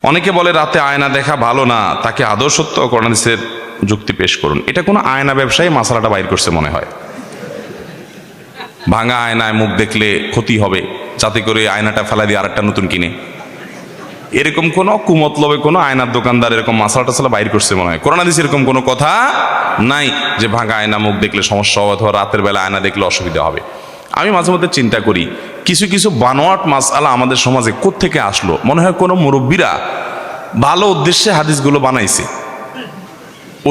অনেকে বলে রাতে আয়না দেখা ভালো না, তাকে আদৌ সত্য ও কোরআন হাদিসের যুক্তি পেশ করুন। এটা কোনো আয়না ব্যবসায়ী মাসালাটা বাইর করছে মনে হয়। ভাঙা আয়নায় মুখ দেখলে ক্ষতি হবে, যাতে করে আয়নাটা ফেলা দিয়ে আরেকটা নতুন কিনে, এরকম কোনো কুমতলবে কোনো আয়নার দোকানদার এরকম মাসালা টাসালা বাইর করছে মনে হয়। কোরআন হাদিসে এরকম কোনো কথা নাই যে ভাঙা আয়না মুখ দেখলে সমস্যা হবে অথবা রাতের বেলা আয়না দেখলে অসুবিধা হবে। আমি মাঝে মধ্যে চিন্তা করি কিছু কিছু বানোয়াট মাসআলা আমাদের সমাজে কোত্থেকে আসলো। মনে হয় কোনো মুরব্বীরা ভালো উদ্দেশ্যে হাদিসগুলো বানাইছে।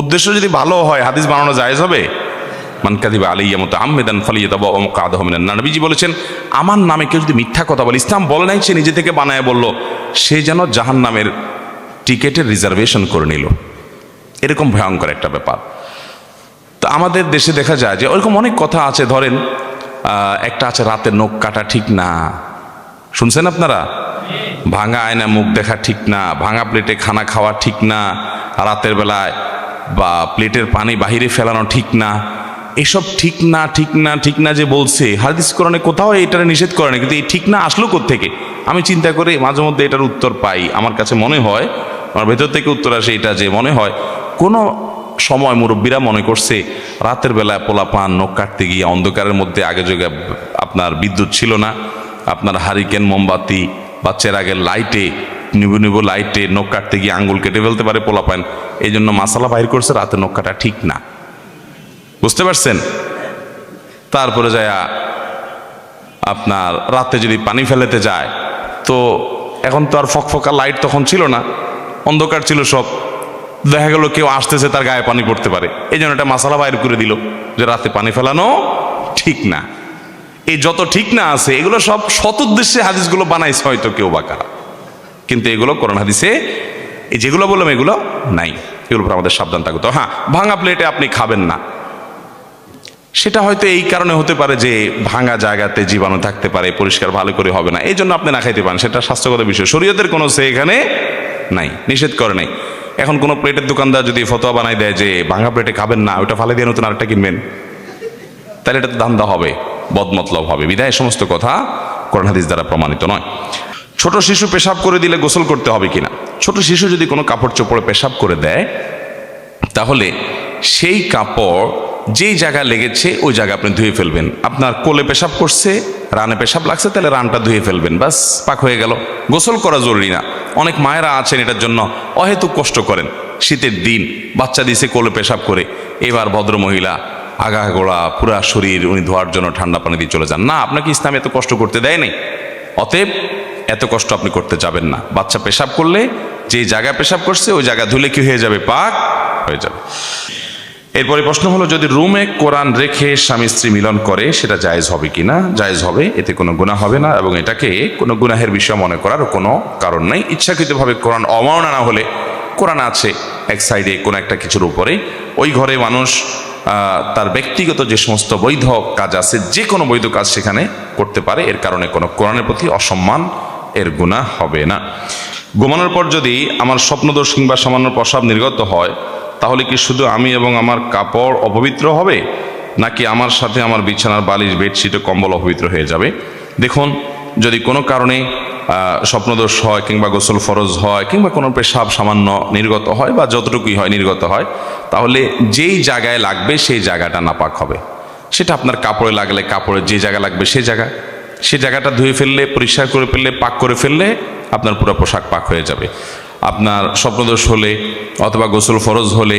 উদ্দেশ্য যদি ভালো হয় হাদিস বানানো জায়েজ হবে? মান কাযিবা আলাইয়া মুতাআম্মিদান ফালিয়াতাবাওয়া মাকআদাহু মিনান নার। নবীজি বলেছেন, আমার নামে কেউ যদি মিথ্যা কথা বলে, ইসলাম বলে নাই সে নিজে থেকে বানায় বলল, সে যেন জাহান্নামের টিকেটের রিজার্ভেশন করে নিল। এরকম ভয়ঙ্কর একটা ব্যাপার। তো আমাদের দেশে দেখা যায় যে ওরকম অনেক কথা আছে। ধরেন একটা আছে রাতের নখ কাটা ঠিক না, শুনছেন আপনারা? ভাঙা আয়না মুখ দেখা ঠিক না, ভাঙা প্লেটে খানা খাওয়া ঠিক না, রাতের বেলায় বা প্লেটের পানি বাহিরে ফেলানো ঠিক না। এসব ঠিক না ঠিক না ঠিক না যে বলছে, হাদিস কোরআনে কোথাও এটারে নিষেধ করে না, কিন্তু এই ঠিক না আসলো কোত্থেকে? আমি চিন্তা করে মাঝে মধ্যে এটার উত্তর পাই। আমার কাছে মনে হয়, আমার ভেতর থেকে উত্তর আসে এটা যে মনে হয় কোনো সময় মুরব্বীরা মনে করছে রাতের বেলায় পোলাপান নখ কাটতে গিয়ে অন্ধকারের মধ্যে, আগে যোগে আপনার বিদ্যুৎ ছিল না, আপনার হারিকেন মোমবাতি বা চেরাগের লাইটে, নিবু নিবু লাইটে নখ কাটতে গিয়ে আঙ্গুল কেটে ফেলতে পারে পোলাপান, এই জন্য মাসালা বাইর করছে রাতে নখ কাটা ঠিক না। বুঝতে পারছেন? তারপরে যায় আপনার রাতে যদি পানি ফেলেতে যায়, তো এখন তো আর ফকফকা লাইট তখন ছিল না, অন্ধকার ছিল সব, দেখা গেল কেউ আসতেছে তার গায়ে পানি পড়তে পারে, এই জন্য একটা মাসালা বাইর করে দিল যে রাতে পানি ফেলানো ঠিক না। এই যত ঠিক না আছে এগুলো সব সৎ উদ্দেশ্যে হাদিসগুলো বানাইছে হয়তো কেউ বা কারা, কিন্তু এগুলো কোরআন হাদিসে এই যেগুলো বললাম এগুলো নাই। এগুলোর উপর আমাদের সাবধান থাকতে। হ্যাঁ, ভাঙা প্লেটে আপনি খাবেন না, সেটা হয়তো এই কারণে হতে পারে যে ভাঙা জায়গাতে জীবাণু থাকতে পারে, পরিষ্কার ভালো করে হবে না, এই জন্য আপনি না খাইতে পারেন, সেটা স্বাস্থ্যগত বিষয়। শরীয়তের কোনো সে এখানে নাই, নিষেধ করে নাই। এখন কোনো প্লেটের দোকানদার যদি ফতোয়া বানাই দেয় যে ভাঙা প্লেটে খাবেন না, ওটা ফালে দিয়ে নতুন আরেকটা কিনবেন, তাহলে এটা তো ধান্দা হবে, বদমতলব হবে। বিধায় এই সমস্ত কথা কোরআন হাদিস দ্বারা প্রমাণিত নয়। ছোট শিশু পেশাব করে দিলে গোসল করতে হবে কিনা? ছোট শিশু যদি কোনো কাপড় চোপড়ে পেশাব করে দেয়, তাহলে সেই কাপড় যেই জায়গায় লেগেছে ওই জায়গা আপনি ধুয়ে ফেলবেন। আপনার কোলে পেশাব করছে, রানে পেশাব লাগছে, তাহলে রানটা ধুয়ে ফেলবেন, বাস, পাক হয়ে গেল। গোসল করা জরুরি না। অনেক মায়েরা আছেন এটার জন্য অহেতুক কষ্ট করেন। শীতের দিন বাচ্চা দিছে কোলে পেশাব করে, এবার ভদ্র মহিলা আগাগোড়া পুরা শরীর উনি ধোয়ার জন্য ঠান্ডা পানি দিয়ে চলে যান। না, আপনাকে ইসলাম এত কষ্ট করতে দেয় নাই, অতএব এত কষ্ট আপনি করতে যাবেন না। বাচ্চা পেশাব করলে যে জায়গায় পেশাব করছে ওই জায়গা ধুলে কি হয়ে যাবে? পাক হয়ে যাবে। এরপরে প্রশ্ন হলো, যদি রুমে কোরআন রেখে স্বামী স্ত্রী মিলন করে সেটা জায়েজ হবে কিনা? জায়েজ হবে, এতে কোনো গুনাহ হবে না এবং এটাকে কোনো গুনাহের বিষয় মনে করার কোনো কারণ নেই। ইচ্ছাকৃতভাবে কোরআন অমাননা না হলে, কোরআন আছে এক সাইডে কোনো একটা কিছুর উপরে, ওই ঘরে মানুষ তার ব্যক্তিগত যে সমস্ত বৈধ কাজ আছে, যে কোনো বৈধ কাজ সেখানে করতে পারে, এর কারণে কোনো কোরআনের প্রতি অসম্মান এর গুনাহ হবে না। ঘুমানোর পর যদি আমার স্বপ্নদোষ কিংবা সামান্য প্রস্রাব নির্গত হয়, তাহলে কি শুধু আমি এবং আমার কাপড় অপবিত্র হবে, নাকি আমার সাথে আমার বিছানার বালিশ, বেডশিট ও কম্বল অপবিত্র হয়ে যাবে? দেখুন, যদি কোনো কারণে স্বপ্নদোষ হয় কিংবা গোসল ফরজ হয় কিংবা কোনো পেশাব সামান্য নির্গত হয় বা যতটুকুই হয় নির্গত হয়, তাহলে যেই জায়গায় লাগবে সেই জায়গাটা নাপাক হবে। সেটা আপনার কাপড়ে লাগলে কাপড়ের যে জায়গা লাগবে সেই জায়গাটা ধুয়ে ফেললে, পরিষ্কার করে ফেললে, পাক করে ফেললে আপনার পুরো পোশাক পাক হয়ে যাবে। আপনার স্বপ্নদোষ হলে অথবা গোসল ফরজ হলে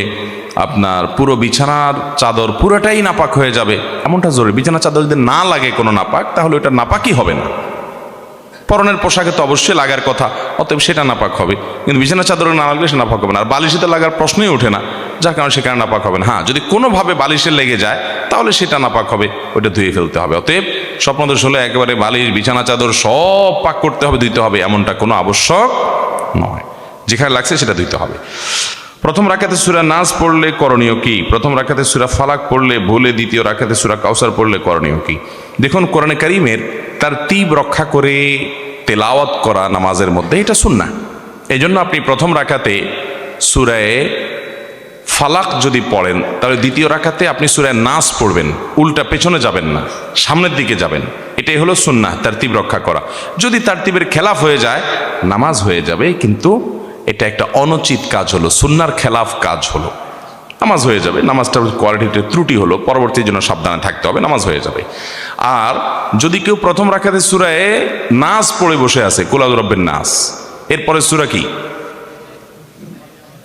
আপনার পুরো বিছানার চাদর পুরোটাই নাপাক হয়ে যাবে, এমনটা জরুরি। বিছানার চাদর যদি না লাগে কোনো নাপাক, তাহলে ওটা নাপাকই হবে না। পরনের পোশাকে তো অবশ্যই লাগার কথা, অতএব সেটা নাপাক হবে, কিন্তু বিছানার চাদরে না লাগলে সে নাপাক হবে না। আর বালিশেতে লাগার প্রশ্নই ওঠে না, যার কারণে সেখানে নাপাক হবে না। হ্যাঁ, যদি কোনোভাবে বালিশে লেগে যায় তাহলে সেটা নাপাক হবে, ওইটা ধুয়ে ফেলতে হবে। অতএব স্বপ্নদোষ হলে একেবারে বালিশ, বিছানা চাদর সব পাক করতে হবে, ধুইতে হবে, এমনটা কোনো আবশ্যক নয়। যেখানে লাগছে সেটা ধুইতে হবে। প্রথম রাকাতে সূরা নাস পড়লে করণীয় কি? প্রথম রাকাতে সূরা ফালাক পড়লে ভুলে দ্বিতীয় রাকাতে সূরা কাউসার পড়লে করণীয় কি? দেখুন, কোরআনে কারীমের তারতীব রক্ষা করে তেলাওয়াত করা নামাজের মধ্যে এটা সুন্নাহ। এই জন্য আপনি প্রথম রাকাতে সূরায়ে ফালাক যদি পড়েন, তাহলে দ্বিতীয় রাকাতে আপনি সূরা নাস পড়বেন, উল্টা পেছনে যাবেন না, সামনের দিকে যাবেন। এটাই হলো সুন্নাহ, তারতীব রক্ষা করা। যদি তারতীবের খেলাফ হয়ে যায় নামাজ হয়ে যাবে, কিন্তু এটা একটা অনুচিত কাজ হলো, সুন্নার খেলাফ কাজ হলো। নামাজ হয়ে যাবে, নামাজটার কোয়ালিটিতে ত্রুটি হলো, পরবর্তীর জন্য সাবধানে থাকতে হবে, নামাজ হয়ে যাবে। আর যদি কেউ প্রথম রাকাতে সূরায়ে নাস পড়ে বসে আছে, কুল আউযু বিরাব্বিন নাস, এরপরে সূরা কি?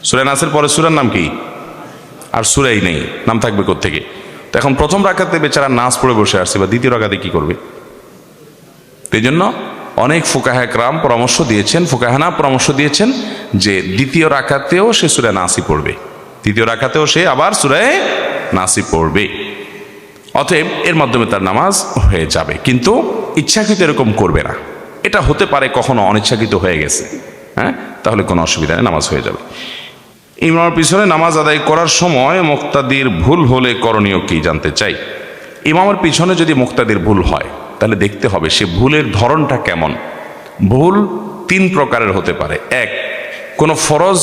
সূরা নাসের পরে সূরার নাম কি? আর সূরাই নেই, নাম থাকবে কোত্থেকে? তো এখন প্রথম রাকাতে বেচারা নাস পড়ে বসে আসছে, বা দ্বিতীয় রাকাতে কি করবে? এই জন্য অনেক ফুকাহা একরাম পরামর্শ দিয়েছেন, ফুকাহানা পরামর্শ দিয়েছেন যে দ্বিতীয় রাকাতেও সে সূরা নাসই পড়বে, দ্বিতীয় রাকাতেও সে আবার সূরা নাসই পড়বে। অতএব এর মাধ্যমে তার নামাজ হয়ে যাবে, কিন্তু ইচ্ছাকৃত এরকম করবে না। এটা হতে পারে কখনো অনিচ্ছাকৃত হয়ে গেছে, হ্যাঁ, তাহলে কোনো অসুবিধা নেই, নামাজ হয়ে যাবে। ইমামের পিছনে নামাজ আদায় করার সময় মুক্তাদির ভুল হলে করণীয় কি জানতে চাই। ইমামের পিছনে যদি মুক্তাদির ভুল হয়, তাহলে দেখতে হবে সে ভুলের ধরনটা কেমন। ভুল তিন প্রকারের হতে পারে। এক, কোনো ফরজ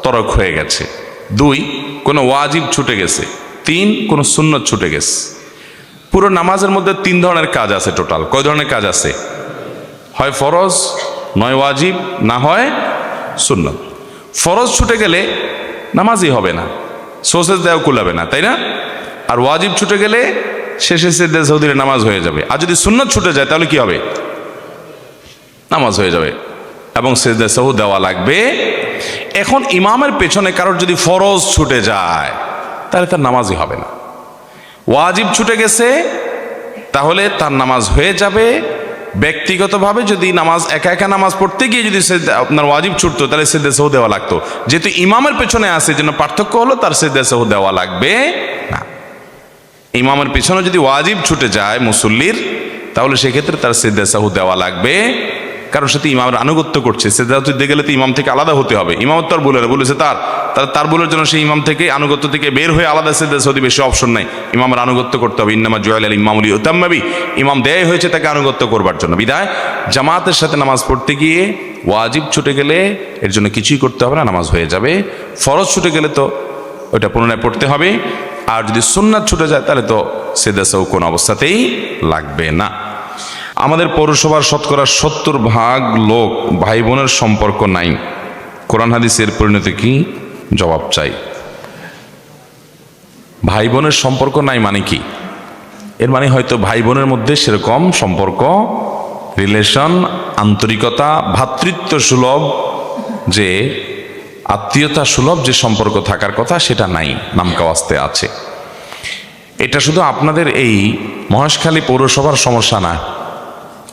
তরক হয়ে গেছে। দুই, কোনো ওয়াজিব ছুটে গেছে। তিন, কোনো সুন্নত ছুটে গেছে। পুরো নামাজের মধ্যে তিন ধরনের কাজ আছে। টোটাল কয় ধরনের কাজ আছে? হয় ফরজ, নয় ওয়াজিব, না হয় সুন্নত। ফরজ ছুটে গেলে নামাজই হবে না, সোসেজ দেওয়া কুলাবে না, তাই না? আর ওয়াজিব ছুটে গেলে শেষে সিজদা সাহু নামাজ হয়ে যাবে। আর যদি সুন্নত ছুটে যায় তাহলে কি হবে? নামাজ হয়ে যাবে এবং সিজদা সাহু দেওয়া লাগবে। এখন ইমামের পেছনে কারোর যদি ফরজ ছুটে যায় তাহলে তার নামাজই হবে না। ওয়াজিব ছুটে গেছে তাহলে তার নামাজ হয়ে যাবে। ব্যক্তিগতভাবে যদি নামাজ একা একা নামাজ পড়তে গিয়ে যদি আপনার ওয়াজিব ছুটতো তাহলে সিজদা সাহু দেওয়া লাগতো। যেহেতু ইমামের পেছনে আছে জন্য পার্থক্য হলো তার সিজদা সাহু দেওয়া লাগবে না। ইমামের পিছনে যদি ওয়াজিব ছুটে যায় মুসল্লির, তাহলে সেক্ষেত্রে তার সিজদা সাহু দেওয়া লাগবে, কারণ সে তো ইমামের আনুগত্য করছে। সিজদা দিতে গেলে তো ইমাম থেকে আলাদা হতে হবে। ইমাম তো আর বলেছে তার বলের জন্য সেই ইমাম থেকে আনুগত্য থেকে বের হয়ে আলাদা সিজদা সাহু বেশি অপশন নাই, ইমামের আনুগত্য করতে হবে। ইন্নামা জুইলা আল ইমামু লিইউতাম্মা বিহি, ইমাম দেয় হয়েছে তাকে আনুগত্য করবার জন্য। বিদায় জামাতের সাথে নামাজ পড়তে গিয়ে ওয়াজিব ছুটে গেলে এর জন্য কিছুই করতে হবে না, নামাজ হয়ে যাবে। ফরজ ছুটে গেলে তো ওইটা পুনরায় পড়তে হবে। আর যদি সুন্নাত ছুটে যায় তাহলে তো সিজদা সাহু কোনো অবস্থাতেই লাগবে না। আমাদের পৌরসভার শতকরা 70% লোক ভাই বোনের সম্পর্ক নাই, কোরআন হাদিসের পরিণতি কি? জবাব চাই। ভাই বোনের সম্পর্ক নাই মানে কি? এর মানে হয়তো ভাই বোনের মধ্যে সেরকম সম্পর্ক, রিলেশন, আন্তরিকতা, ভ্রাতৃত্ব সুলভ, যে আত্মীয়তা সুলভ যে সম্পর্ক থাকার কথা সেটা নাই, নামকাওয়াস্তে আছে। এটা শুধু আপনাদের এই মহেশখালী পৌরসভার সমস্যা না,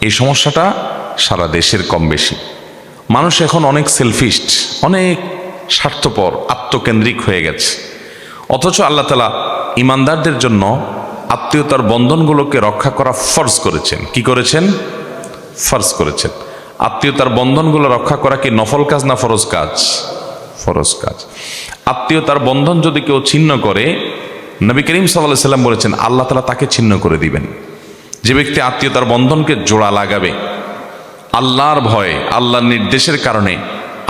এই সমস্যাটা সারা দেশের কম বেশি। মানুষ এখন অনেক সেলফিস্ট, অনেক স্বার্থপর, আত্মকেন্দ্রিক হয়ে গেছে। অথচ আল্লাহ তাআলা ইমানদারদের জন্য আত্মীয়তার বন্ধনগুলোকে রক্ষা করা ফরজ করেছেন। কি করেছেন? ফরজ করেছেন। আত্মীয়তার বন্ধনগুলো রক্ষা করা কি নফল কাজ না ফরজ কাজ? ফরজ কাজ। আত্মীয়তার বন্ধন যদি কেউ ছিন্ন করে, নবী করিম সাল্লাল্লাহু আলাইহি সাল্লাম বলেছেন আল্লাহ তাআলা তাকে ছিন্ন করে দিবেন। যে ব্যক্তি আত্মীয়তার বন্ধনকে জোড়া লাগাবে আল্লাহর ভয়ে, আল্লাহর নির্দেশের কারণে,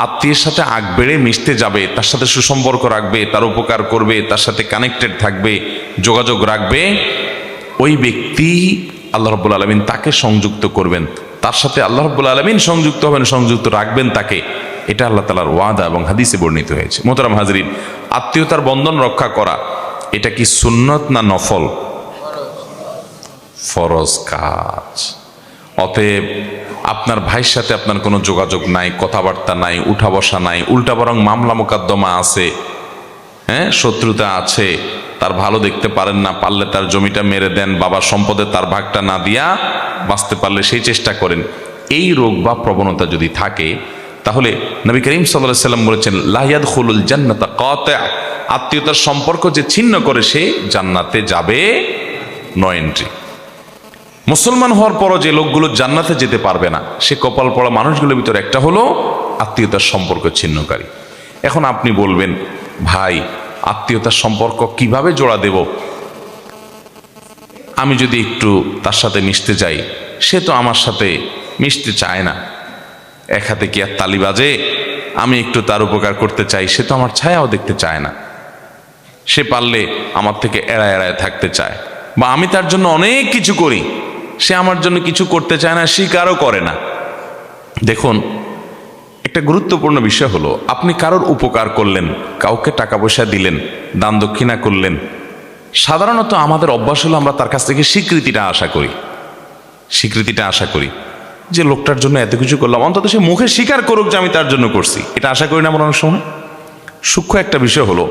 আত্মীয়ের সাথে আগ বেড়ে মিশতে যাবে, তার সাথে সুসম্পর্ক রাখবে, তার উপকার করবে, তার সাথে কানেক্টেড থাকবে, যোগাযোগ রাখবে, ওই ব্যক্তি আল্লাহ রাব্বুল আলামিন তাকে সংযুক্ত করবেন, তার সাথে আল্লাহ রাব্বুল আলামিন সংযুক্ত হবেন, সংযুক্ত রাখবেন তাকে। এটা আল্লাহ তাআলার ওয়াদা এবং হাদিসে বর্ণিত হয়েছে। মোহতারাম হাজরিন, আত্মীয়তার বন্ধন রক্ষা করা এটা কি সুন্নত না নফল? ফরজ কাজ। অতএব আপনার ভাইয়ের সাথে আপনার কোনো যোগাযোগ নাই, কথাবার্তা নাই, উঠা বসা নাই, উল্টা বরং মামলা মোকদ্দমা আছে, হ্যাঁ, শত্রুতা আছে, তার ভালো দেখতে পারেন না, পারলে তার জমিটা মেরে দেন, বাবার সম্পদে তার ভাগটা না দিয়া বাঁচতে পারলে সেই চেষ্টা করেন। এই রোগ বা প্রবণতা যদি থাকে তাহলে নবী করিম সাল্লাল্লাহু আলাইহি সাল্লাম বলেছেন লা ইয়াদখুলুল জান্নাতা কাতি', আত্মীয়তার সম্পর্ক যে ছিন্ন করে সে জান্নাতে যাবে নো এন্ট্রি। মুসলমান হওয়ার পরও যে লোকগুলো জান্নাতে যেতে পারবে না, সে কপাল পড়া মানুষগুলোর ভিতরে একটা হলো আত্মীয়তার সম্পর্ক ছিন্নকারী। এখন আপনি বলবেন, ভাই আত্মীয়তার সম্পর্ক কিভাবে জোড়া দেব? আমি যদি একটু তার সাথে মিশতে যাই, সে তো আমার সাথে মিশতে চায় না। এক হাতে কি আর তালি বাজে? আমি একটু তার উপকার করতে চাই, সে তো আমার ছায়াও দেখতে চায় না। সে পারলে আমার থেকে এড়ায় এড়ায় থাকতে চায়, বা আমি তার জন্য অনেক কিছু করি, সে আমার জন্য কিছু করতে চায় না, স্বীকারও করে না। দেখুন, একটা গুরুত্বপূর্ণ বিষয় হলো, আপনি কারোর উপকার করলেন, কাউকে টাকা পয়সা দিলেন, দান দক্ষিণা করলেন, সাধারণত আমাদের অভ্যাস হলো আমরা তার কাছ থেকে স্বীকৃতিটা আশা করি যে লোকটার জন্য এত কিছু করলাম, অন্তত সে মুখে স্বীকার করুক যে আমি তার জন্য করছি। এটা আশা করি না আমরা অনেক সময়। সূক্ষ্ম একটা বিষয় হলো,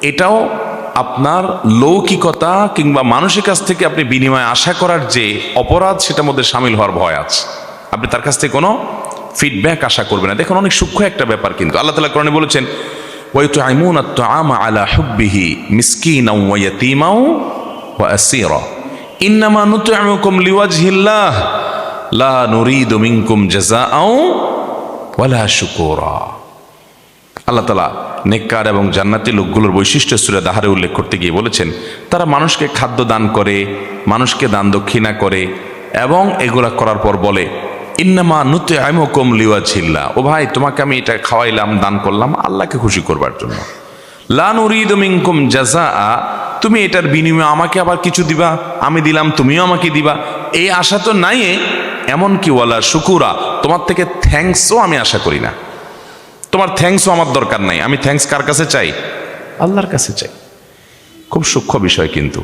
এটাও আপনার লৌকিকতা কিংবা মানুষের কাছ থেকে আপনি বিনিময় আশা করার যে অপরাধ, সেটার মধ্যে সামিল হওয়ার ভয় আছে। আপনি তার কাছ থেকে কোনো ফিডব্যাক আশা করবেন না। দেখুন, অনেক সূক্ষ্ম একটা ব্যাপার কিন্তু। আল্লাহ তাআলা কোরআনে বলেছেন, ওয়ায়ুতঈমুনা আত-তাআমা আলা হুব্বিহি মিসকিনাও ওয়া ইয়াতীমাও ওয়া আসীরা ইন্নামা নুতঈমুকুম লিওয়াজহিল্লাহ লা নুরিদু মিনকুম জাযাআও ওয়ালা শুকুরা। আল্লাহ তাআলা নেককার এবং জান্নাতি লোকগুলোর বৈশিষ্ট্য সূরা দাহরে উল্লেখ করতে গিয়ে বলেছেন, তারা মানুষকে খাদ্য দান করে, মানুষকে দান দক্ষিণা করে, এবং এগুলা করার পর বলে, ইন্নামা নুতঈমুকুম লিওয়াজহিল্লাহ, ও ভাই তোমাকে আমি এটা খাওয়াইলাম, দান করলাম আল্লাহকে খুশি করবার জন্য। লা নুরিদু মিনকুম জাযাআ, তুমি এটার বিনিময়ে আমাকে আবার কিছু দিবা, আমি দিলাম তুমিও আমাকে দিবা, এই আশা তো নাই। এমনকি ওয়ালা শুকুরা, তোমার থেকে থ্যাঙ্কসও আমি আশা করি না। তোমার থ্যাঙ্কসও আমার দরকার নাই। আমি থ্যাঙ্কস কার কাছে চাই? আল্লাহর কাছে চাই। খুব সূক্ষ্ম বিষয় কিন্তু।